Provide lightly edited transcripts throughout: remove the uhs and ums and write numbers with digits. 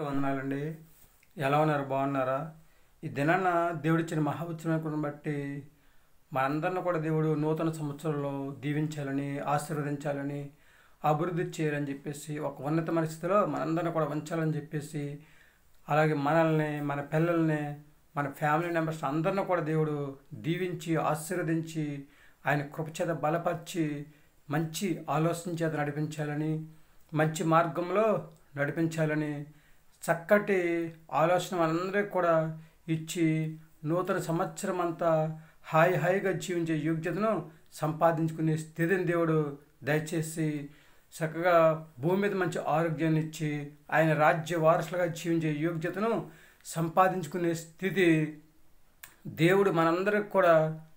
వందనాలండి. ఎలా ఉన్నారు? బాగున్నారా? ఈ దినాన దేవుడిచ్చిన మహా ఉత్సవాన్ని కూడా బట్టి మనందరిని కూడా దేవుడు నూతన సంవత్సరంలో దీవించాలని, ఆశీర్వదించాలని, అభివృద్ధి చేయాలని చెప్పేసి ఒక ఉన్నతమైన స్థితిలో మనందరిని కూడా ఉంచాలని చెప్పేసి, అలాగే మనల్ని, మన పిల్లల్ని, మన ఫ్యామిలీ మెంబర్స్ అందరిని కూడా దేవుడు దీవించి ఆశీర్వదించి ఆయన కృపచేత బలపరిచి మంచి ఆలోచన చేత నడిపించాలని, మంచి మార్గంలో నడిపించాలని, చక్కటి ఆలోచన మనందరికీ కూడా ఇచ్చి నూతన సంవత్సరం అంతా హాయిగా జీవించే యోగ్యతను సంపాదించుకునే స్థితిని దేవుడు దయచేసి చక్కగా భూమి మీద మంచి ఆరోగ్యాన్ని ఇచ్చి ఆయన రాజ్య వారసులుగా జీవించే యోగ్యతను సంపాదించుకునే స్థితి దేవుడు మనందరికి కూడా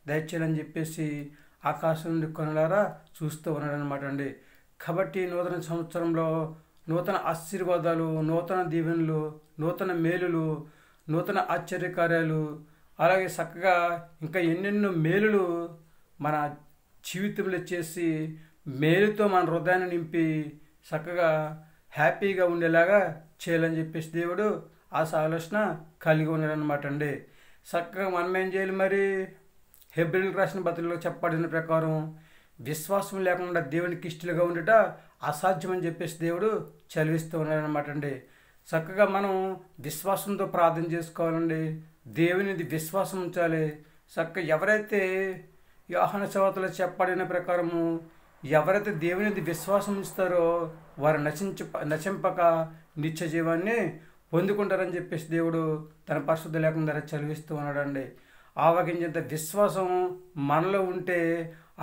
దయచేయాలని చెప్పేసి ఆకాశం నుండి కొనలారా చూస్తూ ఉన్నాడనమాట అండి. కాబట్టి నూతన సంవత్సరంలో నూతన ఆశీర్వాదాలు, నూతన దీవెనలు, నూతన మేలులు, నూతన ఆశ్చర్యకార్యాలు, అలాగే చక్కగా ఇంకా ఎన్నెన్నో మేలులు మన జీవితంలో చేసి మేలుతో మన హృదయాన్ని నింపి చక్కగా హ్యాపీగా ఉండేలాగా చేయాలని చెప్పేసి దేవుడు ఆలోచన కలిగి ఉన్నాడనమాట అండి. చక్కగా మనం ఏం చేయాలి మరి? హెబ్రీయులకు రాసిన పత్రికలో చెప్పబడిన ప్రకారం విశ్వాసం లేకుండా దేవునికి ఇష్టలుగా ఉండట అసాధ్యమని చెప్పేసి దేవుడు చదివిస్తూ ఉన్నాడనమాట అండి. చక్కగా మనం విశ్వాసంతో ప్రార్థన చేసుకోవాలండి. దేవునిది విశ్వాసం ఉంచాలి. చక్కగా ఎవరైతే యోహాను సువార్తలో చెప్పబడిన ప్రకారము ఎవరైతే దేవునిది విశ్వాసం ఉంచుతారో వారు నశింపక నిత్య జీవాన్ని పొందుకుంటారని చెప్పేసి దేవుడు తన పరిశుద్ధ లేఖనం ద్వారా చదివిస్తూ ఉన్నాడండి. ఆవగించేంత విశ్వాసం మనలో ఉంటే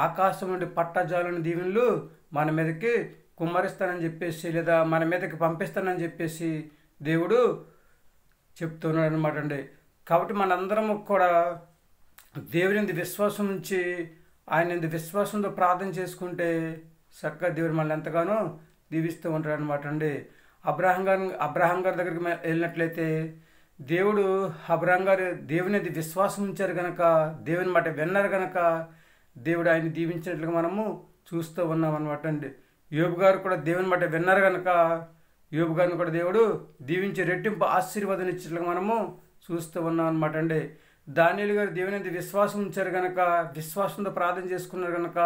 ఆకాశం నుండి పట్టజాలని దీవెనలు మన మీదకి కుమ్మరిస్తానని చెప్పేసి, లేదా మన మీదకి పంపిస్తానని చెప్పేసి దేవుడు చెప్తున్నాడు అనమాట అండి. కాబట్టి మనందరము కూడా దేవుని విశ్వాసం నుంచి ఆయన విశ్వాసంతో ప్రార్థన చేసుకుంటే చక్కగా దేవుడు మనల్ని ఎంతగానో దీవిస్తూ ఉంటాడు అనమాట అండి. అబ్రహాం గారి దగ్గరికి వెళ్ళినట్లయితే దేవుడు అబ్రహాం గారు దేవుని విశ్వాసం ఉంచారు కనుక, దేవుని మాట విన్నారు కనుక దేవుడు ఆయన దీవించినట్లుగా మనము చూస్తూ ఉన్నాం అనమాట అండి. యోబు గారు కూడా దేవుని మాట విన్నారు కనుక యోబు గారిని కూడా దేవుడు దీవించి రెట్టింపు ఆశీర్వాదం ఇచ్చినట్లుగా మనము చూస్తూ ఉన్నాం అనమాట అండి. దానియేలు గారు దేవుని విశ్వాసం ఉంచారు కనుక, విశ్వాసంతో ప్రార్థన చేసుకున్నారు కనుక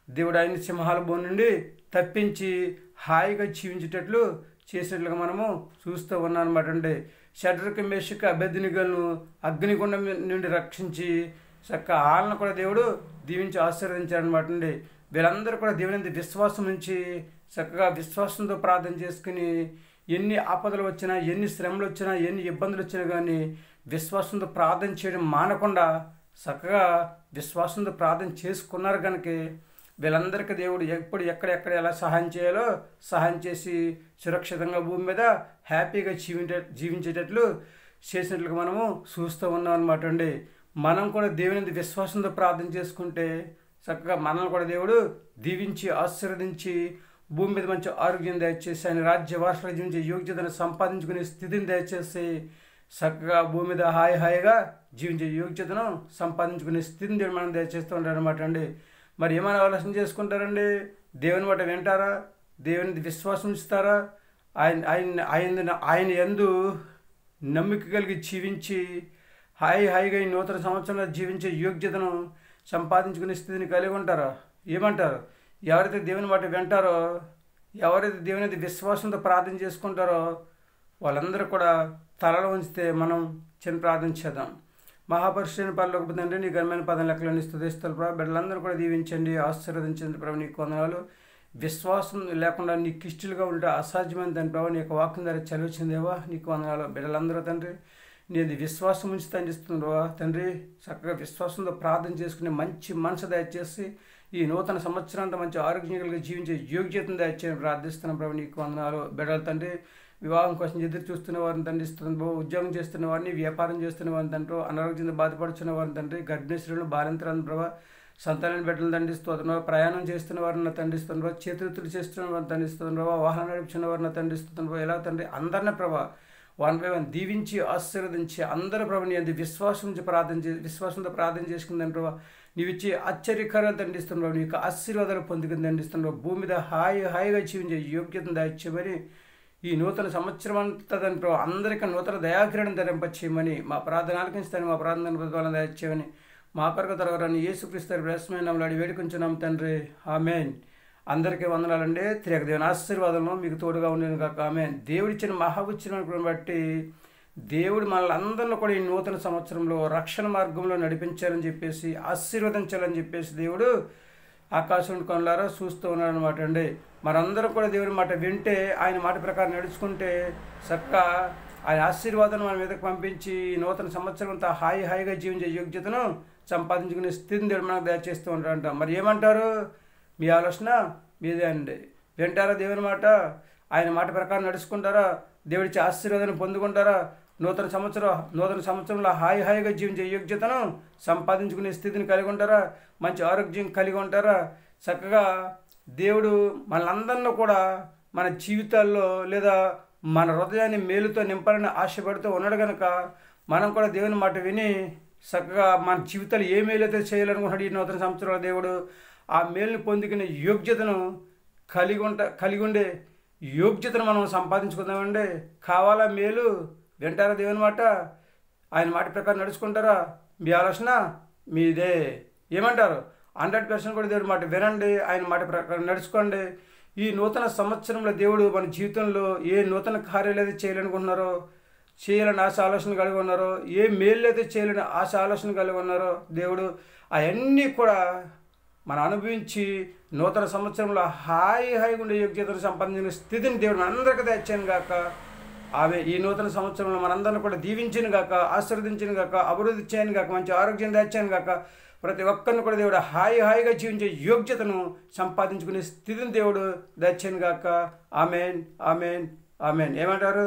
దేవుడు ఆయన సింహాల బోన్ నుండి తప్పించి హాయిగా జీవించేటట్లు చేసేట్లుగా మనము చూస్తూ ఉన్నాం అనమాట అండి. షడ్రక్ మేషక్ అబేద్నెగోలను అగ్నిగుండం నుండి రక్షించి చక్కగా వాళ్ళను కూడా దేవుడు దీవించి ఆశీర్వదించారనమాట అండి. వీళ్ళందరూ కూడా దేవుని విశ్వాసం నుంచి చక్కగా విశ్వాసంతో ప్రార్థన చేసుకుని ఎన్ని ఆపదలు వచ్చినా, ఎన్ని శ్రమలు వచ్చినా, ఎన్ని ఇబ్బందులు వచ్చినా కానీ విశ్వాసంతో ప్రార్థన చేయడం మానకుండా చక్కగా విశ్వాసంతో ప్రార్థన చేసుకున్నారు కనుక వీళ్ళందరికీ దేవుడు ఎప్పుడు ఎక్కడ ఎలా సహాయం చేయాలో సహాయం చేసి సురక్షితంగా భూమి మీద హ్యాపీగా జీవించేటట్లు చేసినట్లుగా మనము చూస్తూ ఉన్నాం అనమాట అండి. మనం కూడా దేవుని విశ్వాసంతో ప్రార్థన చేసుకుంటే చక్కగా మనల్ని కూడా దేవుడు దీవించి ఆశీర్వదించి భూమి మీద మంచి ఆరోగ్యం దయచేసి ఆయన రాజ్య వారసులుగా జీవించే యోగ్యతను సంపాదించుకునే స్థితిని దయచేసి చక్కగా భూమి మీద హాయిగా జీవించే యోగ్యతను సంపాదించుకునే స్థితిని దేవుడు మనం దయచేస్తూ ఉంటాడు అనమాట అండి. మరి ఏమైనా ఆలోచన చేసుకుంటారండి? దేవుని మాట వింటారా? దేవుని విశ్వాసం ఉంచుతారా? ఆయన యందు నమ్మిక కలిగి జీవించి హాయిగా ఈ నూతన సంవత్సరంలో జీవించే యోగ్యతను సంపాదించుకునే స్థితిని కలిగి ఉంటారా? ఏమంటారు? ఎవరైతే దేవుని మాట వింటారో, ఎవరైతే దేవుని విశ్వాసంతో ప్రార్థన చేసుకుంటారో వాళ్ళందరూ కూడా తలలో ఉంచితే మనం చిన్న ప్రార్థన చేద్దాం. మహాపరిశుద్ధుని పరలోకపు తండ్రి, నీ ఘనమైన పదం లెక్కలని స్తుతిస్తున్నారు ప్రభు. బిడ్డలందరూ కూడా దీవించండి, ఆశీర్వదించండి ప్రభు. నీకు వందనాలు. విశ్వాసం లేకుండా నీకు ఇష్టలుగా ఉంటే అసాధ్యమైన తండ్రి ప్రభు. నీ యొక్క వాక్యం ద్వారా చదివించిందేవా నీకు వందనాలు. బిడ్డలందరూ తండ్రి నీది విశ్వాసం ఉంచి తండ్రిస్తున్నావా తండ్రి, చక్కగా విశ్వాసంతో ప్రార్థన చేసుకునే మంచి మనసు దయచేసి ఈ నూతన సంవత్సరాంతా మంచి ఆరోగ్యం కలిగి జీవించే యోగ్యతను దయచేసి ప్రార్థిస్తున్నాం ప్రభు. నీకు వందనాలు. బిడ్డలు తండ్రి వివాహం కోసం ఎదురు చూస్తున్న వారిని తండ్రిస్తున్నాం ప్రభు. ఉద్యోగం చేస్తున్న వారిని, వ్యాపారం చేస్తున్న వారిని తండ్రి, అనారోగ్యంతో బాధపడుతున్న వారిని తండ్రి, గర్భిణీ స్త్రీలను బాలింతరాలను ప్రభావ, సంతానాన్ని బిడ్డలు తండ్రిస్తున్నావు. ప్రయాణం చేస్తున్న వారిని తండ్రిస్తున్నావు, చేతులు చేస్తున్న వారిని తండ్రిస్తున్నావు ప్రభావ, వాహనం నడుపుతున్న వారిని తండ్రిస్తున్నావు. ఎలా తండ్రి అందరినీ ప్రభావ వన్ బై వన్ దీవించి ఆశీర్వదించి అందరూ ప్రభు నీ విశ్వాసంతో ప్రార్థన చేసుకుందని ప్రభావ. నీవు ఇచ్చే ఆశ్చర్యకరాలు తండ్రిస్తున్నావు, నీకు ఆశీర్వాదాలు పొందుకుని తండ్రిస్తున్నావు. భూమి మీద హాయిగా జీవించే యోగ్యతను దాయిచ్చేమని ఈ నూతన సంవత్సరం అంతా దాని ప్రభు అందరికీ నూతన దయాకిరణం ధరింపచేయమని మా ప్రార్థన ఆలకించుతాను, మా ప్రార్థన ప్రతిఫలం దయచేయమని మా కొరకు తరగరాని యేసుక్రీస్తు బ్రహ్మమైన నమ్మలాడి వేడుకుంటున్నాం తండ్రి. ఆమెన్. అందరికీ వందనాలండి. త్రేక దేవుని ఆశీర్వాదంలో మీకు తోడుగా ఉండేది కాక. ఆమెన్. దేవుడిచ్చిన మహాఉచ్చిని బట్టి దేవుడు మనల్ని అందరిలో కూడా ఈ నూతన సంవత్సరంలో రక్షణ మార్గంలో నడిపించాలని చెప్పేసి, ఆశీర్వదించాలని చెప్పేసి దేవుడు ఆకాశం కొనలారా చూస్తూ ఉన్నాడు అనమాట అండి. మనందరం కూడా దేవుడి మాట వింటే, ఆయన మాట ప్రకారం నడుచుకుంటే చక్కగా ఆయన ఆశీర్వాదాన్ని మన మీదకి పంపించి ఈ నూతన సంవత్సరం అంతా హాయిగా జీవించే యోగ్యతను సంపాదించుకునే స్థితిని దేవుడు మనకు దయచేస్తూ ఉంటాడంట. మరి ఏమంటారు? మీ ఆలోచన మీదే అండి. వింటారా దేవుని మాట? ఆయన మాట ప్రకారం నడుచుకుంటారా? దేవుడిచ్చే ఆశీర్వాదాన్ని పొందుకుంటారా? నూతన సంవత్సరంలో హాయిగా జీవించే యోగ్యతను సంపాదించుకునే స్థితిని కలిగి ఉంటారా? మంచి ఆరోగ్యం కలిగి ఉంటారా? చక్కగా దేవుడు మనందరిలో కూడా మన జీవితాల్లో లేదా మన హృదయాన్ని మేలుతో నింపాలని ఆశపడుతూ ఉన్నాడు కనుక మనం కూడా దేవుని మాట విని చక్కగా మన జీవితాలు ఏ మేలైతే చేయాలనుకుంటున్నాడు ఈ నూతన సంవత్సరంలో దేవుడు ఆ మేలుని పొందుకునే యోగ్యతను కలిగి ఉండే యోగ్యతను మనం సంపాదించుకుందామండి. కావాలా మేలు? వింటారా దేవుని మాట? ఆయన మాట ప్రకారం నడుచుకుంటారా? మీ ఆలోచన మీదే. ఏమంటారు? 100% కూడా దేవుడి మాట వినండి, ఆయన మాట ప్రకారం నడుచుకోండి. ఈ నూతన సంవత్సరంలో దేవుడు మన జీవితంలో ఏ నూతన కార్యాలు అయితే చేయాలనుకుంటున్నారో, చేయాలని ఆశ ఆలోచన కలిగి ఉన్నారో, ఏ మేలు అయితే చేయాలని ఆశ ఆలోచన కలిగి ఉన్నారో దేవుడు అవన్నీ కూడా మనం అనుభవించి నూతన సంవత్సరంలో హాయిగా ఉండే యోగ్యతను సంపాదించిన స్థితిని దేవుడు మనందరికీ తెచ్చాను గాక. ఆమె ఈ నూతన సంవత్సరంలో మనందరిని కూడా దీవించిన గాక, ఆశీర్వదించిన గాక, అభివృద్ధి చేయను గాక, మంచి ఆరోగ్యం తెచ్చాను గాక. ప్రతి ఒక్కరిని కూడా దేవుడు హాయిగా జీవించే యోగ్యతను సంపాదించుకునే స్థితిని దేవుడు తెచ్చాను గాక. Amen, amen, amen. ఏమంటారు?